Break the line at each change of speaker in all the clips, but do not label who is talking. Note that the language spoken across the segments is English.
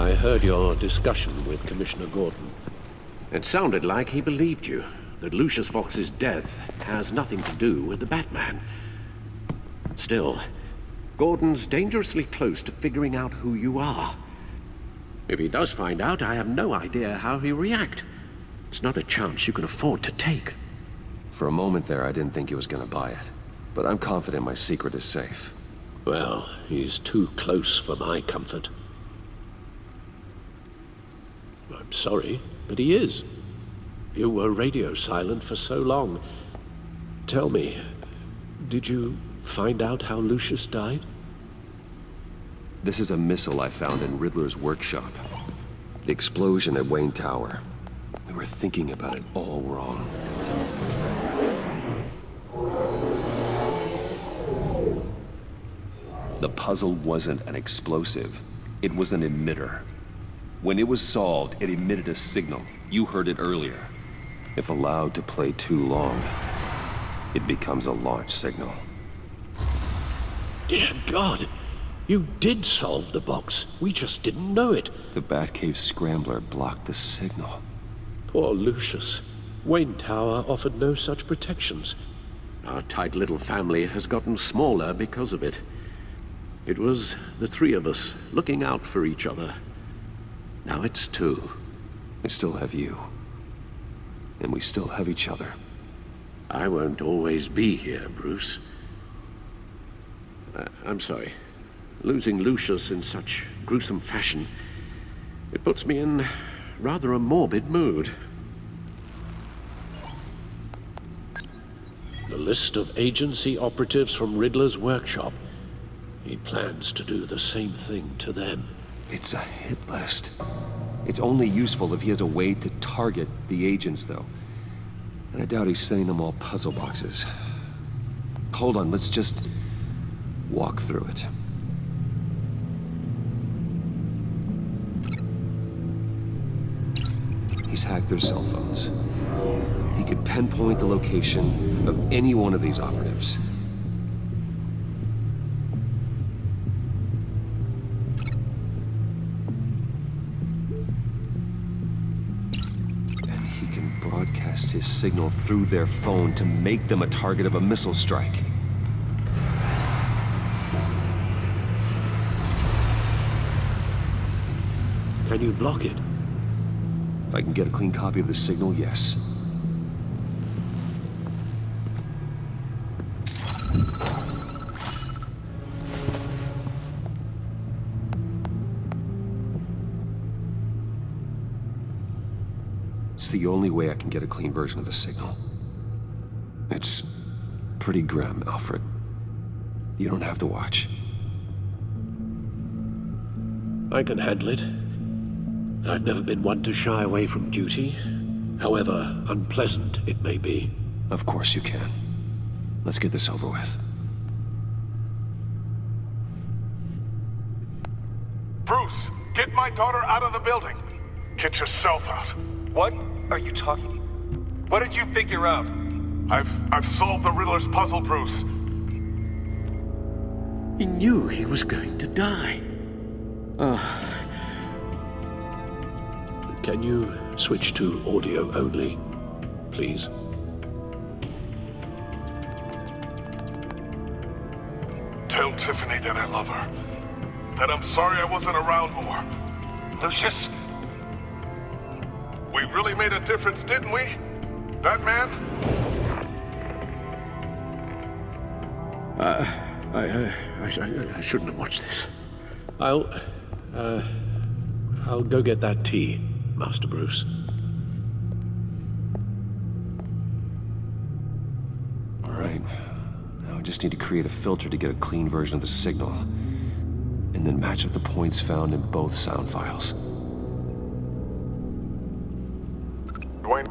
I heard your discussion with Commissioner Gordon.
It sounded like he believed you, that Lucius Fox's death has nothing to do with the Batman. Still, Gordon's dangerously close to figuring out who you are. If he does find out, I have no idea how he'll react. It's not a chance you can afford to take.
For a moment there, I didn't think he was gonna buy it. But I'm confident my secret is safe.
Well, he's too close for my comfort. I'm sorry, but he is. You were radio silent for so long. Tell me, did you find out how Lucius died?
This is a missile I found in Riddler's workshop. The explosion at Wayne Tower. We were thinking about it all wrong. The puzzle wasn't an explosive. It was an emitter. When it was solved, it emitted a signal. You heard it earlier. If allowed to play too long, it becomes a launch signal.
Dear God! You did solve the box. We just didn't know it.
The Batcave scrambler blocked the signal.
Poor Lucius. Wayne Tower offered no such protections.
Our tight little family has gotten smaller because of it. It was the three of us looking out for each other. Now it's two.
I still have you. And we still have each other.
I won't always be here, Bruce. I'm sorry. Losing Lucius in such gruesome fashion, it puts me in rather a morbid mood.
The list of agency operatives from Riddler's workshop. He plans to do the same thing to them.
It's a hit list. It's only useful if he has a way to target the agents, though. And I doubt he's sending them all puzzle boxes. Hold on, let's just walk through it. He's hacked their cell phones. He could pinpoint the location of any one of these operatives. And he can broadcast his signal through their phone to make them a target of a missile strike.
Can you block it?
If I can get a clean copy of the signal, yes. It's the only way I can get a clean version of the signal. It's pretty grim, Alfred. You don't have to watch.
I can handle it. I've never been one to shy away from duty, however unpleasant it may be.
Of course you can. Let's get this over with.
Bruce, get my daughter out of the building. Get yourself out.
What are you talking? What did you figure out?
I've solved the Riddler's puzzle, Bruce.
He knew he was going to die. Can you switch to audio only, please?
Tell Tiffany that I love her. That I'm sorry I wasn't around more.
Lucius?
We really made a difference, didn't we? Batman?
I shouldn't have watched this. I'll go get that tea, Master Bruce.
All right. Now I just need to create a filter to get a clean version of the signal. And then match up the points found in both sound files.
Dwayne?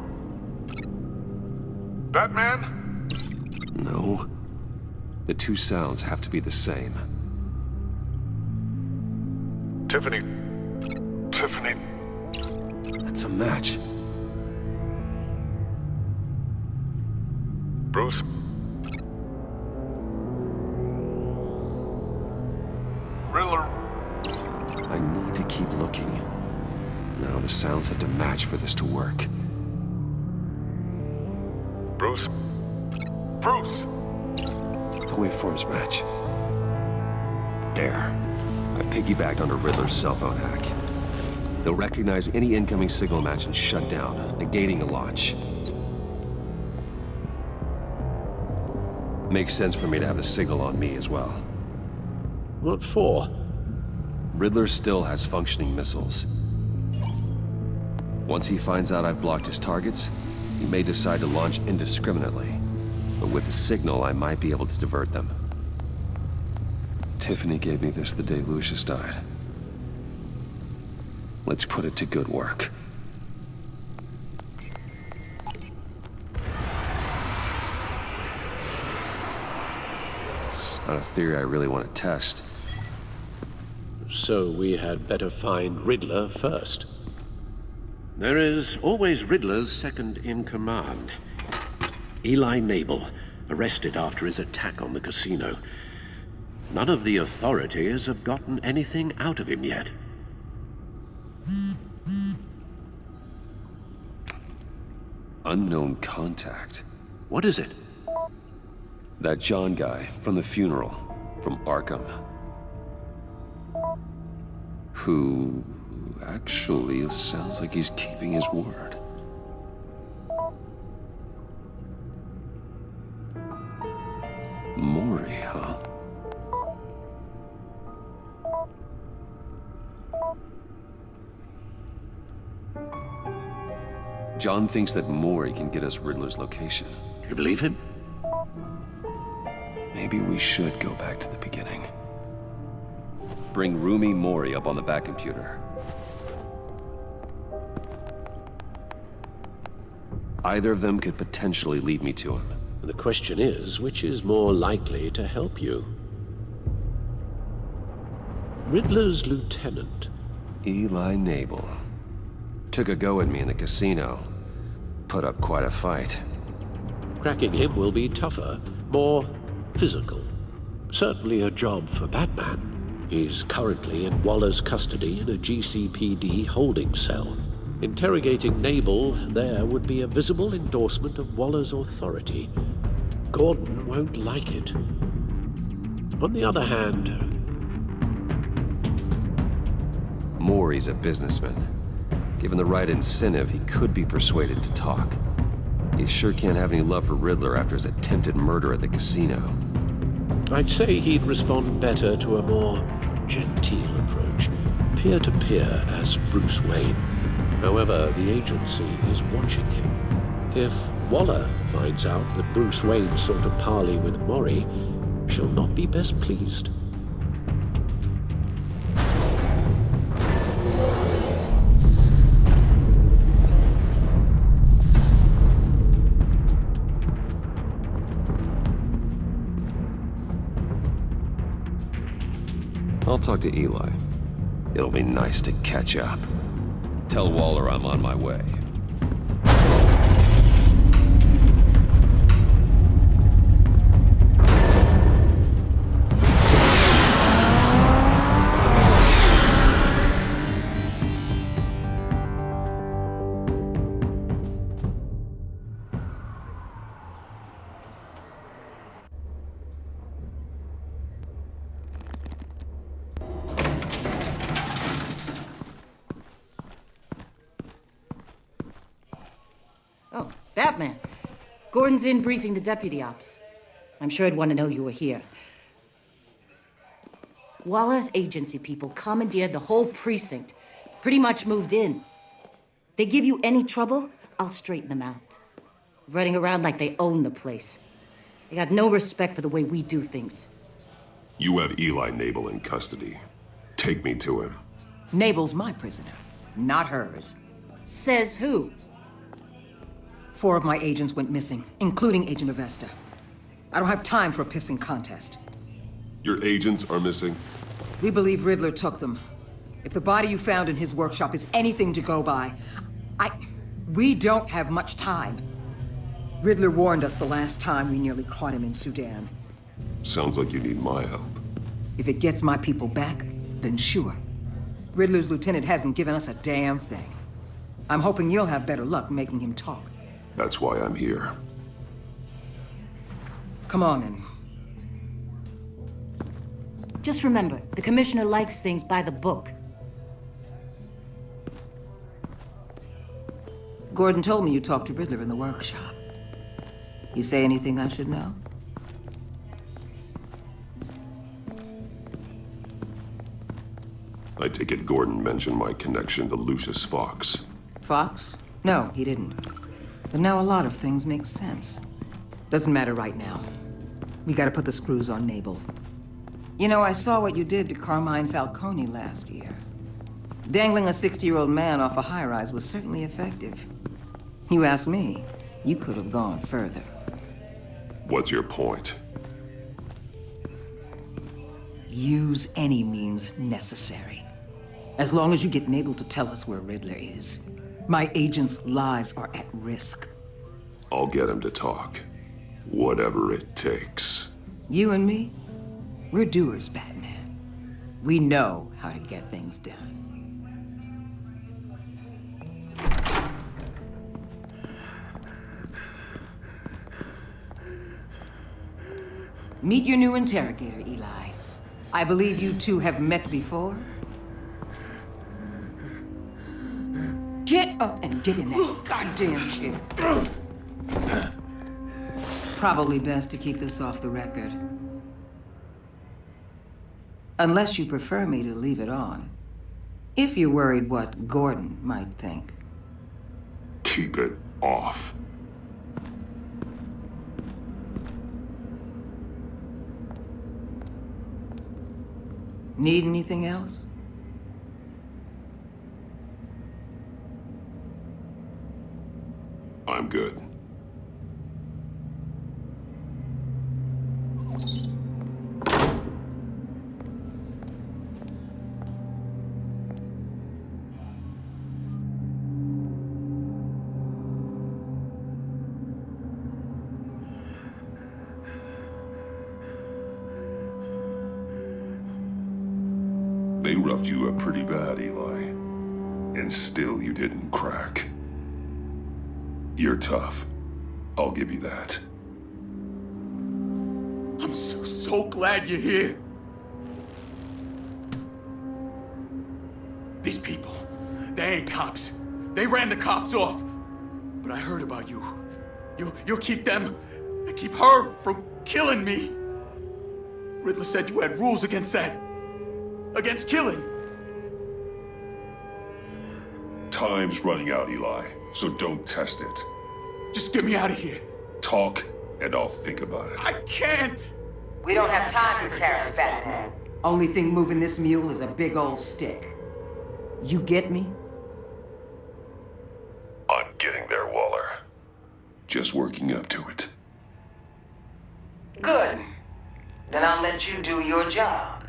Batman?
No. The two sounds have to be the same.
Tiffany.
That's a match.
Bruce? Riddler.
I need to keep looking. Now the sounds have to match for this to work.
Bruce? Bruce!
The waveforms match. There. I've piggybacked onto Riddler's cell phone hack. They'll recognize any incoming signal match and shut down, negating a launch. Makes sense for me to have the signal on me as well.
What for?
Riddler still has functioning missiles. Once he finds out I've blocked his targets, he may decide to launch indiscriminately. But with the signal, I might be able to divert them. Tiffany gave me this the day Lucius died. Let's put it to good work. It's not a theory I really want to test.
So we had better find Riddler first.
There is always Riddler's second in command. Eli Nabel, arrested after his attack on the casino. None of the authorities have gotten anything out of him yet.
Unknown contact.
What is it?
That John guy from the funeral, from Arkham. Who actually sounds like he's keeping his word. Maury, huh? John thinks that Maury can get us Riddler's location.
Do you believe him?
Maybe we should go back to the beginning. Bring Rumi Maury up on the back computer. Either of them could potentially lead me to him.
The question is, which is more likely to help you? Riddler's lieutenant.
Eli Nabel. Took a go at me in the casino. Put up quite a fight.
Cracking him will be tougher, more physical. Certainly a job for Batman. He's currently in Waller's custody in a GCPD holding cell. Interrogating Nabel there would be a visible endorsement of Waller's authority. Gordon won't like it. On the other hand...
Maury's a businessman. Given the right incentive, he could be persuaded to talk. He sure can't have any love for Riddler after his attempted murder at the casino.
I'd say he'd respond better to a more genteel approach, peer-to-peer as Bruce Wayne. However, the agency is watching him. If Waller finds out that Bruce Wayne sought a parley with Maury, she'll not be best pleased.
I'll talk to Eli. It'll be nice to catch up. Tell Waller I'm on my way.
Oh, Batman. Gordon's in briefing the deputy ops. I'm sure I'd want to know you were here. Waller's agency people commandeered the whole precinct. Pretty much moved in. They give you any trouble, I'll straighten them out. Running around like they own the place. They got no respect for the way we do things.
You have Eli Nabel in custody. Take me to him.
Nabel's my prisoner, not hers.
Says who?
4 of my agents went missing, including Agent Avesta. I don't have time for a pissing contest.
Your agents are missing?
We believe Riddler took them. If the body you found in his workshop is anything to go by, we don't have much time. Riddler warned us the last time we nearly caught him in Sudan.
Sounds like you need my help.
If it gets my people back, then sure. Riddler's lieutenant hasn't given us a damn thing. I'm hoping you'll have better luck making him talk.
That's why I'm here.
Come on, then.
Just remember, the commissioner likes things by the book.
Gordon told me you talked to Riddler in the workshop. You say anything I should know?
I take it Gordon mentioned my connection to Lucius Fox.
Fox? No, he didn't. But now a lot of things make sense. Doesn't matter right now. We gotta put the screws on Nabel. You know, I saw what you did to Carmine Falcone last year. Dangling a 60-year-old man off a high-rise was certainly effective. You ask me, you could have gone further.
What's your point?
Use any means necessary. As long as you get Nabel to tell us where Riddler is. My agents' lives are at risk.
I'll get him to talk. Whatever it takes.
You and me, we're doers, Batman. We know how to get things done. Meet your new interrogator, Eli. I believe you two have met before. Get up and get in that goddamn chair. Probably best to keep this off the record. Unless you prefer me to leave it on. If you're worried what Gordon might think.
Keep it off.
Need anything else?
I'm good. They roughed you up pretty bad, Eli. And still you didn't crack. You're tough. I'll give you that.
I'm so glad you're here. These people, they ain't cops. They ran the cops off. But I heard about you. You'll keep them, keep her from killing me. Riddler said you had rules against that. Against killing.
Time's running out, Eli, so don't test it.
Just get me out of here.
Talk, and I'll think about it.
I can't!
We don't have time for carrots, Batman. Only thing moving this mule is a big old stick. You get me?
I'm getting there, Waller. Just working up to it.
Good. Then I'll let you do your job.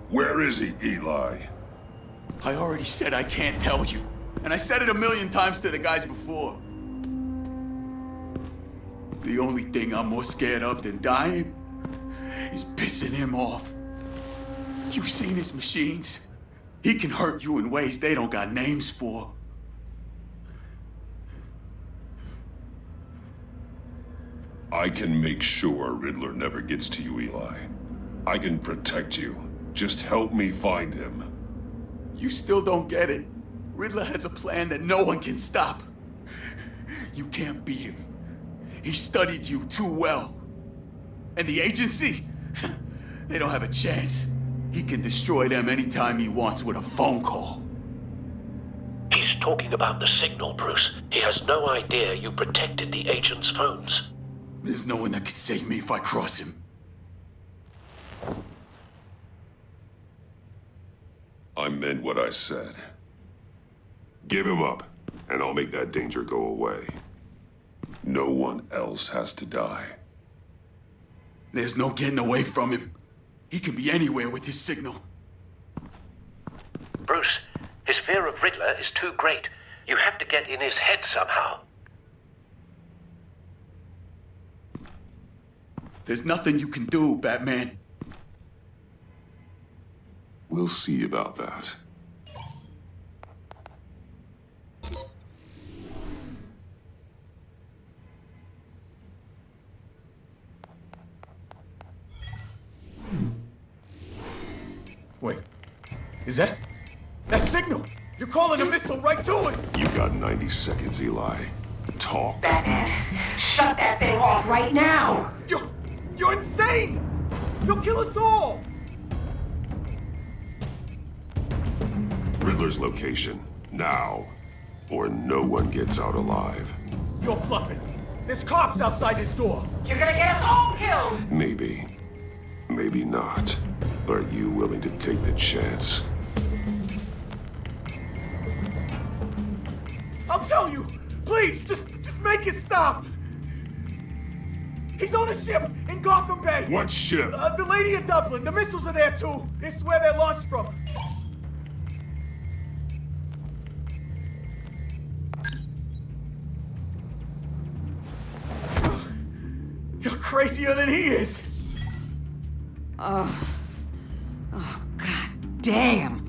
Where is he, Eli?
I already said I can't tell you. And I said it 1,000,000 times to the guys before. The only thing I'm more scared of than dying is pissing him off. You've seen his machines. He can hurt you in ways they don't got names for.
I can make sure Riddler never gets to you, Eli. I can protect you. Just help me find him.
You still don't get it. Riddler has a plan that no one can stop. You can't beat him. He studied you too well. And the agency? They don't have a chance. He can destroy them anytime he wants with a phone call.
He's talking about the signal, Bruce. He has no idea you protected the agent's phones.
There's no one that can save me if I cross him.
I meant what I said. Give him up, and I'll make that danger go away. No one else has to die.
There's no getting away from him. He can be anywhere with his signal.
Bruce, his fear of Riddler is too great. You have to get in his head somehow.
There's nothing you can do, Batman.
We'll see about that.
Wait, is that signal? You're calling a missile right to us!
You got 90 seconds, Eli. Talk.
Batman, shut that thing off right now!
You're insane! You'll kill us all!
Riddler's location, now. Or no one gets out alive.
You're bluffing. There's cops outside this door.
You're gonna get us all killed!
Maybe. Maybe not. Are you willing to take the chance?
I'll tell you! Please, just make it stop! He's on a ship in Gotham Bay!
What ship?
The Lady of Dublin. The missiles are there too. It's where they're launched from. You're crazier than he is!
Oh, god damn!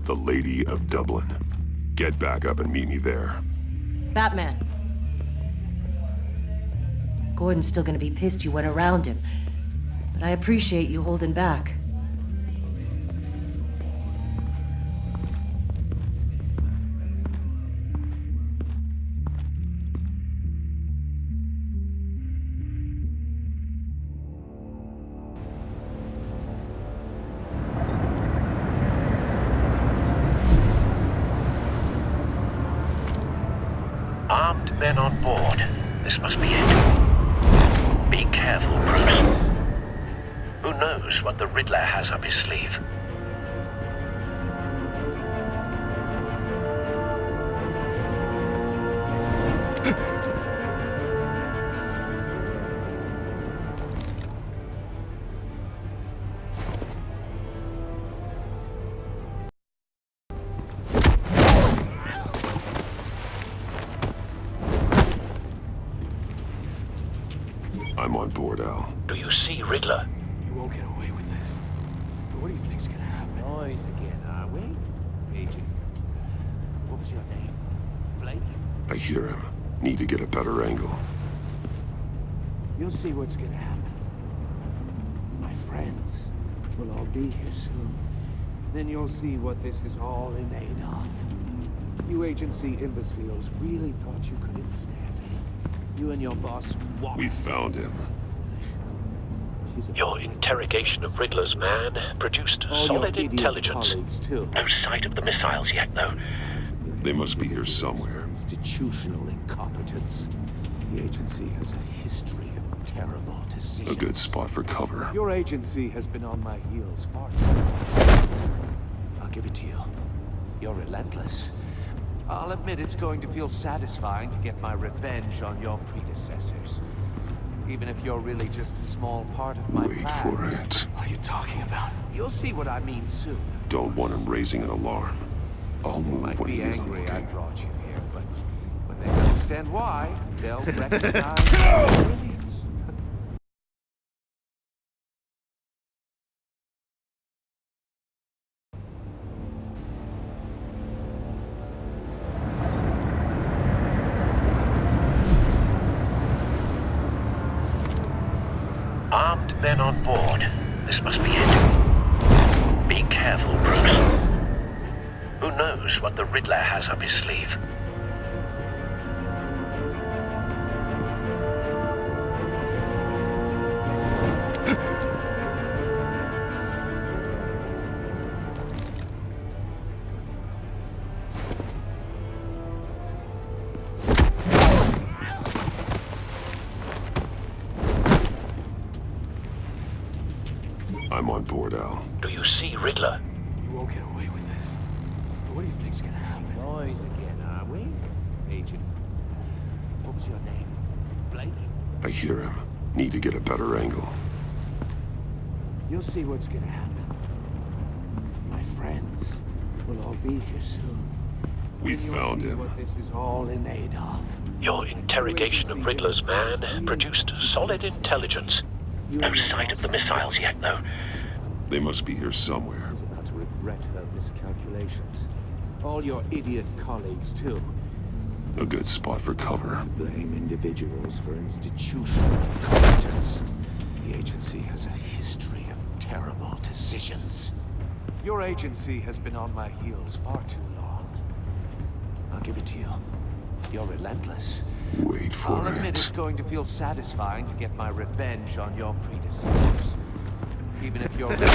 The Lady of Dublin. Get back up and meet me there.
Batman. Gordon's still gonna be pissed you went around him. But I appreciate you holding back.
Armed men on board. This must be it. Be careful, Bruce. Who knows what the Riddler has up his sleeve?
I'm on board, Al.
Do you see Riddler?
You won't get away with this. But what do you think's gonna happen?
Noise again, are we? Agent. What's your name? Blake?
I hear him. Need to get a better angle.
You'll see what's gonna happen. My friends will all be here soon. Then you'll see what this is all in aid of. You agency imbeciles really thought you could ensnare me. You and your boss walked.
We found him.
Your interrogation of Riddler's man produced
All
solid
your idiot
intelligence.
colleagues, too.
No sight of the missiles yet, though.
They must be here somewhere.
Institutional incompetence. The agency has a history of terrible decisions.
A good spot for cover.
Your agency has been on my heels far too long. I'll give it to you. You're relentless. I'll admit it's going to feel satisfying to get my revenge on your predecessors. Even if you're really just a small part of my
Wait
plan.
for it.
What are you talking about?
You'll see what I mean soon.
Don't want him raising an alarm. I'll
You
move
might
when
be
he isn't
angry I
looking.
brought you here, but when they understand why, they'll recognize your brilliance.
Armed men on board. This must be it. Be careful, Bruce. Who knows what the Riddler has up his sleeve?
I'm on board, Al.
Do you see Riddler?
You won't get away with this. But what do you think's gonna happen?
Noise again, are we? Agent. What's your name? Blake?
I hear him. Need to get a better angle.
You'll see what's gonna happen. My friends will all be here soon.
We
Then you'll
found
see
him.
what this is all in aid of.
Your interrogation of Riddler's man produced solid intelligence. No sight of the missiles yet, though.
They must be here somewhere.
She's about to regret her miscalculations. All your idiot colleagues, too.
A good spot for cover.
Blame individuals for institutional incompetence. The agency has a history of terrible decisions. Your agency has been on my heels far too long. I'll give it to you. You're relentless.
Wait for
I'll admit it's going to feel satisfying to get my revenge on your predecessors. Even if you're a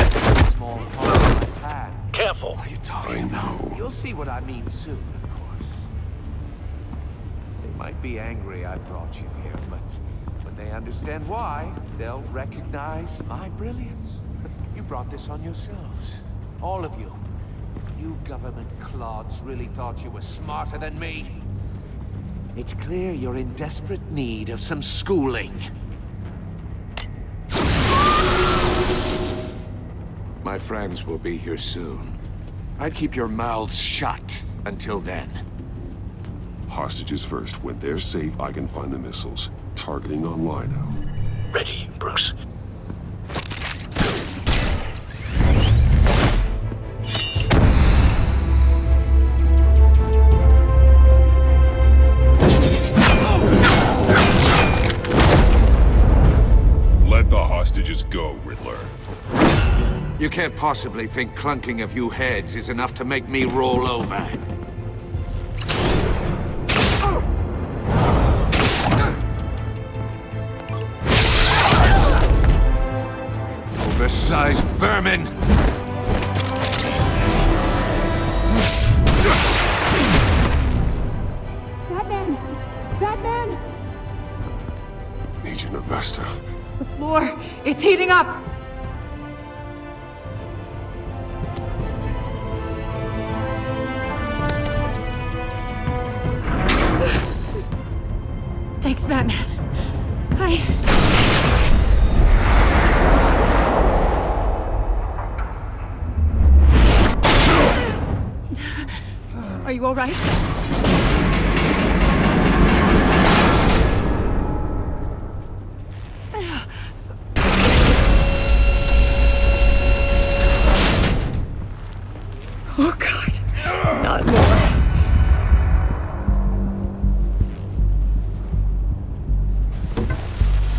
small part of my plan.
Careful.
What are you talking
I
about?
know.
You'll see what I mean soon, of course. They might be angry I brought you here, but when they understand why, they'll recognize my brilliance. You brought this on yourselves. All of you. You government clods really thought you were smarter than me. It's clear you're in desperate need of some schooling. My friends will be here soon. I'd keep your mouths shut until then.
Hostages first. When they're safe, I can find the missiles. Targeting online now.
Ready, Bruce.
Let the hostages go, Riddler.
You can't possibly think clunking a few heads is enough to make me roll over. Oversized vermin!
Batman! Batman!
Agent Avesta.
The floor, it's heating up! Thanks, Batman. Are you all right? Oh, God. Not more.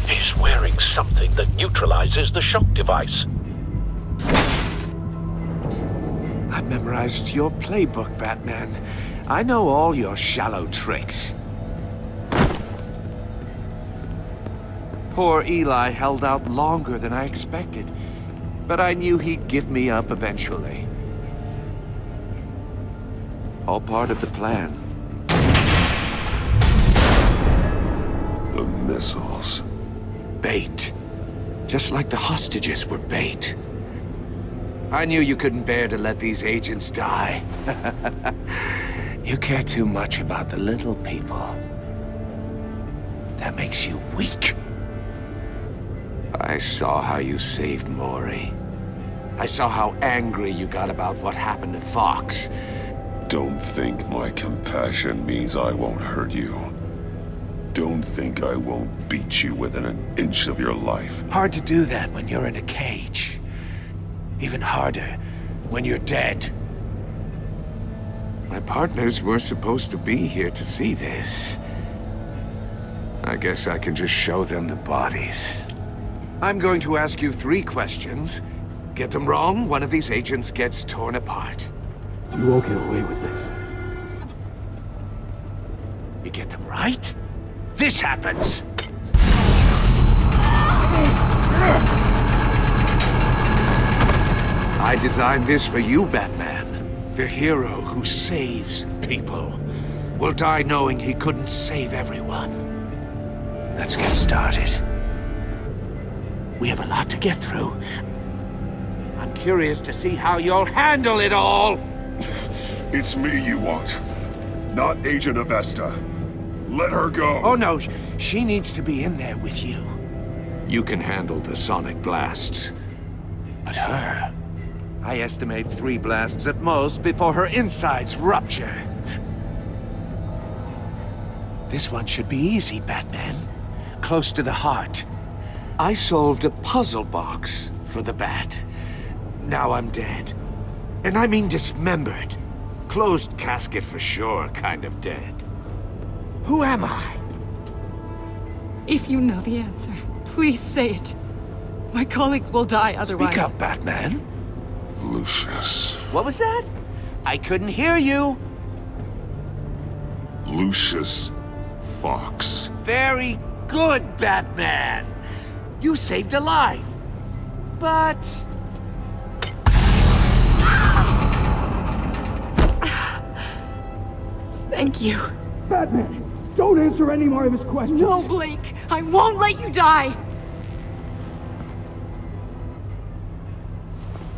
He's wearing something that neutralizes the shock device.
I've memorized your playbook, Batman. I know all your shallow tricks. Poor Eli held out longer than I expected, but I knew he'd give me up eventually. All part of the plan.
The missiles.
Bait. Just like the hostages were bait. I knew you couldn't bear to let these agents die. You care too much about the little people. That makes you weak. I saw how you saved Maury. I saw how angry you got about what happened to Fox.
Don't think my compassion means I won't hurt you. Don't think I won't beat you within an inch of your life.
Hard to do that when you're in a cage. Even harder when you're dead. My partners were supposed to be here to see this. I guess I can just show them the bodies. I'm going to ask you 3 questions. Get them wrong, one of these agents gets torn apart.
You won't get away with this.
You get them right, this happens! I designed this for you, Batman. The hero who saves people will die knowing he couldn't save everyone. Let's get started. We have a lot to get through. I'm curious to see how you'll handle it all!
It's me you want, not Agent Avesta. Let her go!
Oh no, she needs to be in there with you. You can handle the sonic blasts. But her... I estimate 3 blasts at most before her insides rupture. This one should be easy, Batman. Close to the heart. I solved a puzzle box for the Bat. Now I'm dead. And I mean dismembered. Closed casket for sure, kind of dead. Who am I?
If you know the answer, please say it. My colleagues will die otherwise.
Speak up, Batman.
Lucius.
What was that? I couldn't hear you.
Lucius Fox.
Very good, Batman. You saved a life. But...
Thank you.
Batman, don't answer any more of his questions.
No, Blake. I won't let you die.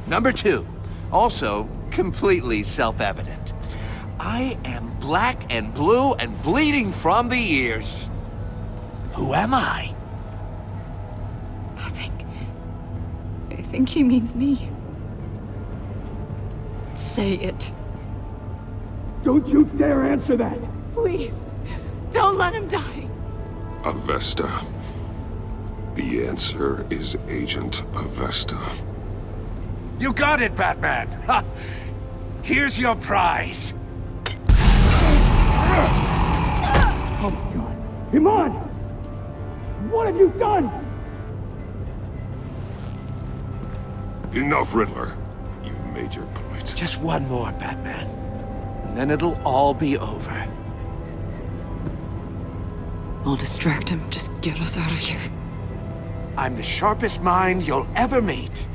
Number 2. Also, completely self-evident. I am black and blue and bleeding from the ears. Who am I?
I think he means me. Say it.
Don't you dare answer that!
Please. Don't let him die.
Avesta. The answer is Agent Avesta.
You got it, Batman! Ha. Here's your prize.
Oh my god. Iman! What have you done?
Enough, Riddler. You've made your point.
Just one more, Batman. And then it'll all be over.
I'll distract him. Just get us out of here.
I'm the sharpest mind you'll ever meet.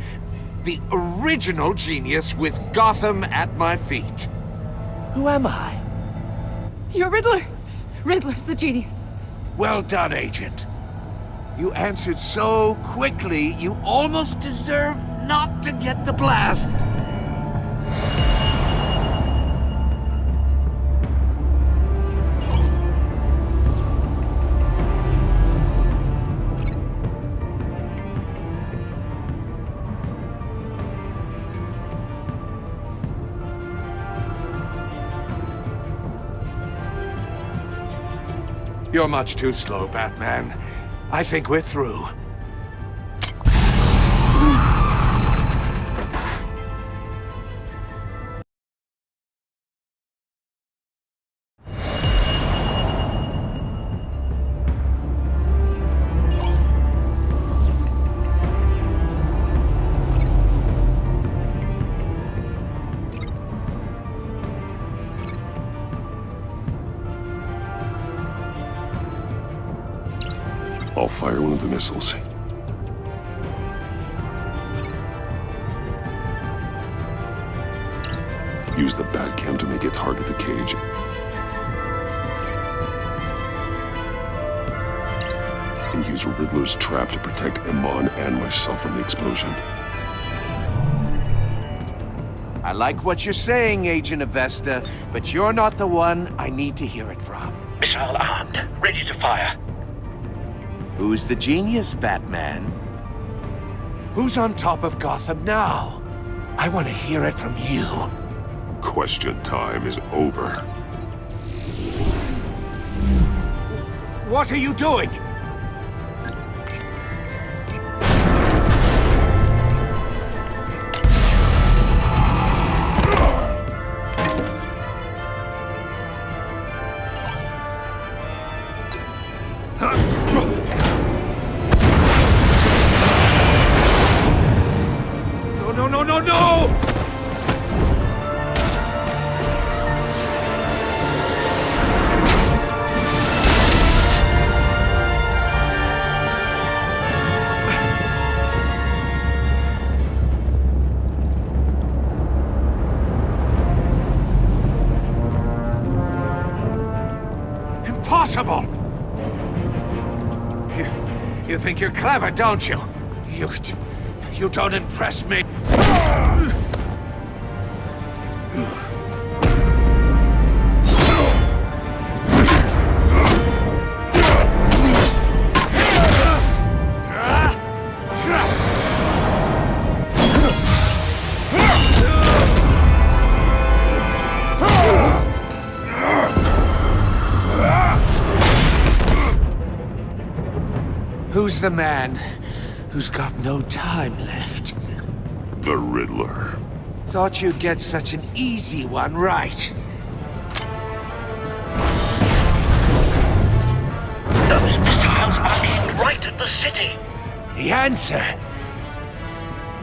The original genius with Gotham at my feet. Who am I?
You're Riddler. Riddler's the genius.
Well done, Agent. You answered so quickly, you almost deserve not to get the blast. You're much too slow, Batman. I think we're through.
I'll fire one of the missiles. Use the Batcam to make it hard to the cage. And use Riddler's trap to protect Iman and myself from the explosion.
I like what you're saying, Agent Avesta, but you're not the one I need to hear it from.
Missile armed, ready to fire.
Who's the genius, Batman? Who's on top of Gotham now? I want to hear it from you.
Question time is over.
What are you doing?
No!
Impossible! You think you're clever, don't you? You don't impress me. Who's the man who's got no time left.
The Riddler.
Thought you'd get such an easy one right.
Those missiles are aimed right at the city.
The answer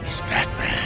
is Batman.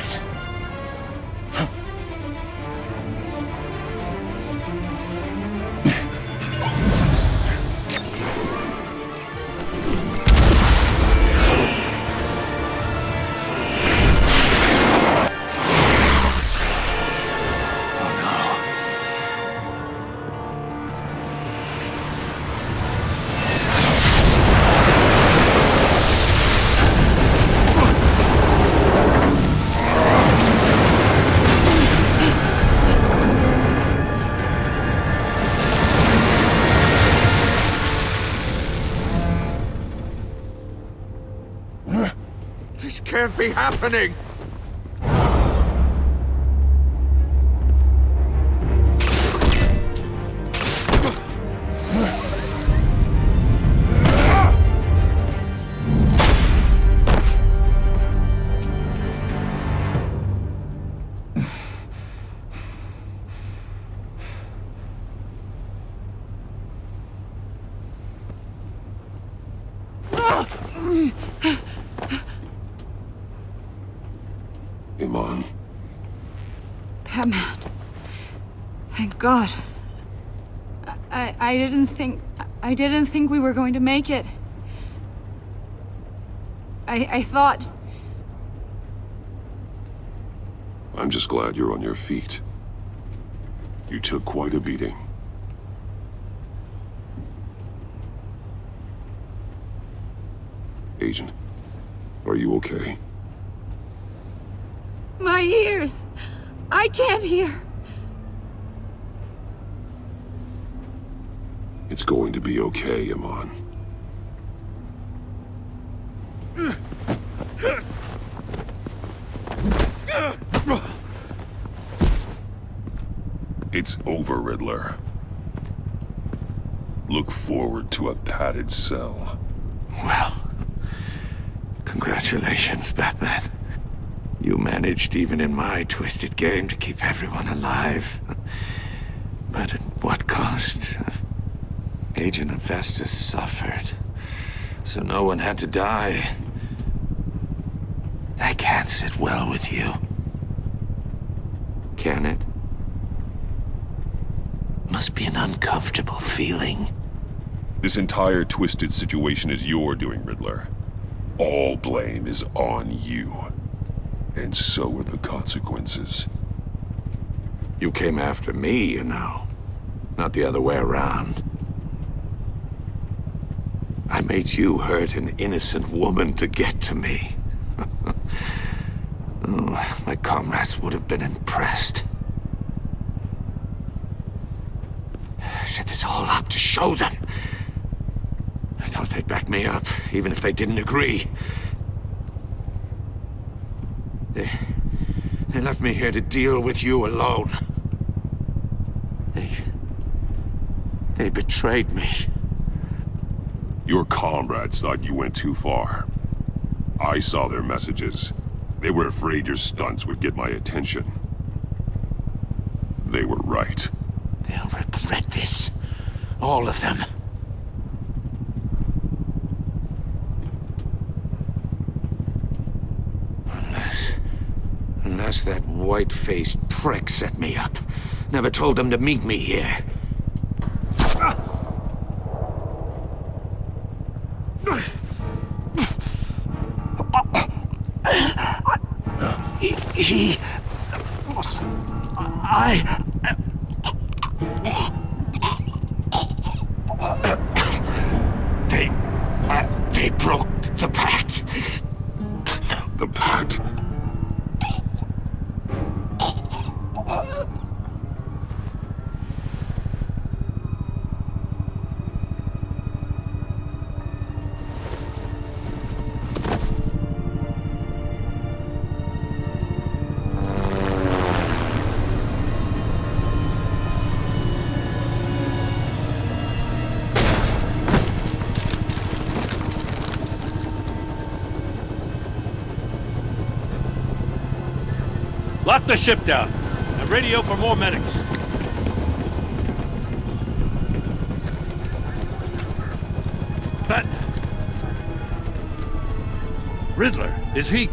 This can't be happening!
Iman.
Batman. Thank God. I didn't think we were going to make it. I thought...
I'm just glad you're on your feet. You took quite a beating. Agent, are you okay?
My ears! I can't hear!
It's going to be okay, Iman. It's over, Riddler. Look forward to a padded cell.
Well, congratulations, Batman. You managed, even in my twisted game, to keep everyone alive. But at what cost? Agent Hephaestus suffered, so no one had to die. That can't sit well with you. Can it? Must be an uncomfortable feeling.
This entire twisted situation is your doing, Riddler. All blame is on you. And so are the consequences.
You came after me, you know. Not the other way around. I made you hurt an innocent woman to get to me. Oh, my comrades would have been impressed. I set this all up to show them. I thought they'd back me up, even if they didn't agree. They left me here to deal with you alone. They betrayed me.
Your comrades thought you went too far. I saw their messages. They were afraid your stunts would get my attention. They were right.
They'll regret this. All of them. Unless that white-faced prick set me up. Never told them to meet me here. They broke the pact.
The pact?
Lock the ship down, and radio for more medics. That... Riddler, is he...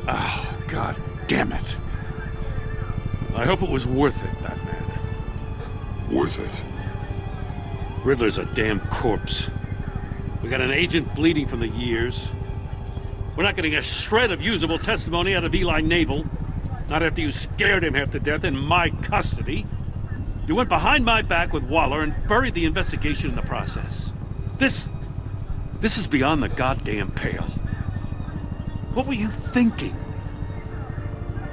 Oh, God damn it. I hope it was worth it, Batman.
Worth it?
Riddler's a damn corpse. We got an agent bleeding from the years. We're not getting a shred of usable testimony out of Eli Nabel. Not after you scared him half to death in my custody. You went behind my back with Waller and buried the investigation in the process. This is beyond the goddamn pale. What were you thinking?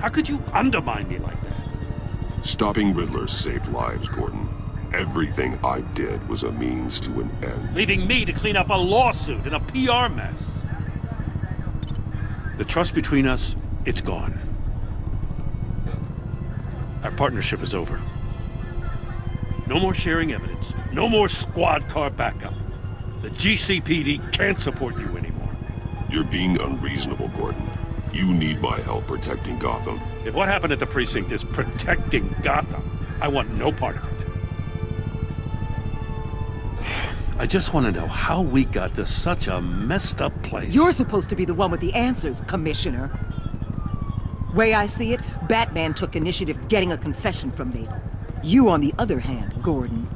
How could you undermine me like that?
Stopping Riddler saved lives, Gordon. Everything I did was a means to an end.
Leaving me to clean up a lawsuit and a PR mess. The trust between us, it's gone. Our partnership is over. No more sharing evidence. No more squad car backup. The GCPD can't support you anymore.
You're being unreasonable, Gordon. You need my help protecting Gotham.
If what happened at the precinct is protecting Gotham, I want no part of it. I just want to know how we got to such a messed up place.
You're supposed to be the one with the answers, Commissioner. Way I see it, Batman took initiative getting a confession from Nabel. You, on the other hand, Gordon,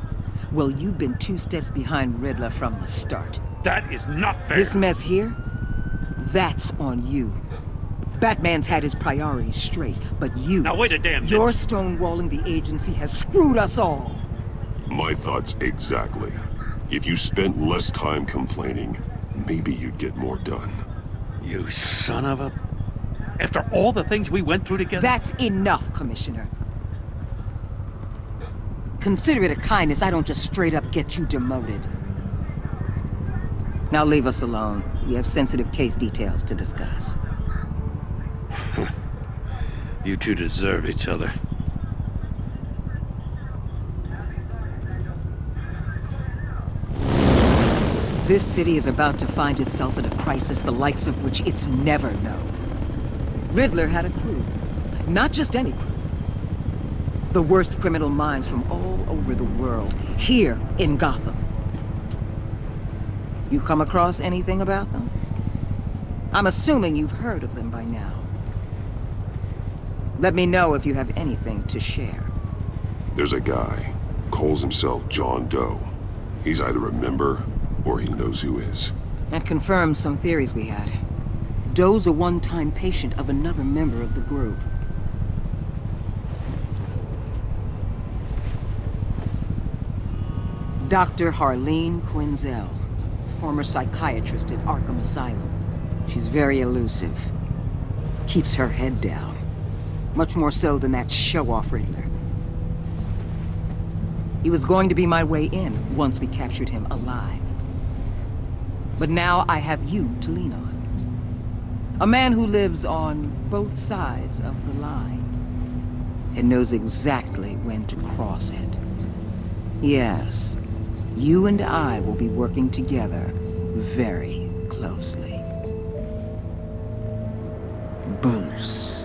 well, you've been 2 steps behind Riddler from the start.
That is not fair.
This mess here, that's on you. Batman's had his priorities straight, but you...
Now wait a damn minute.
Your stonewalling the agency has screwed us all.
My thoughts exactly. If you spent less time complaining, maybe you'd get more done.
You son of a... After all the things we went through together?
That's enough, Commissioner. Consider it a kindness I don't just straight up get you demoted. Now leave us alone. We have sensitive case details to discuss.
You two deserve each other.
This city is about to find itself in a crisis the likes of which it's never known. Riddler had a crew. Not just any crew. The worst criminal minds from all over the world, here in Gotham. You come across anything about them? I'm assuming you've heard of them by now. Let me know if you have anything to share.
There's a guy, calls himself John Doe. He's either a member, or he knows who is.
That confirms some theories we had. Doe's a one-time patient of another member of the group. Dr. Harleen Quinzel, former psychiatrist at Arkham Asylum. She's very elusive. Keeps her head down. Much more so than that show-off Riddler. He was going to be my way in once we captured him alive. But now I have you to lean on. A man who lives on both sides of the line and knows exactly when to cross it. Yes, you and I will be working together very closely. Bruce.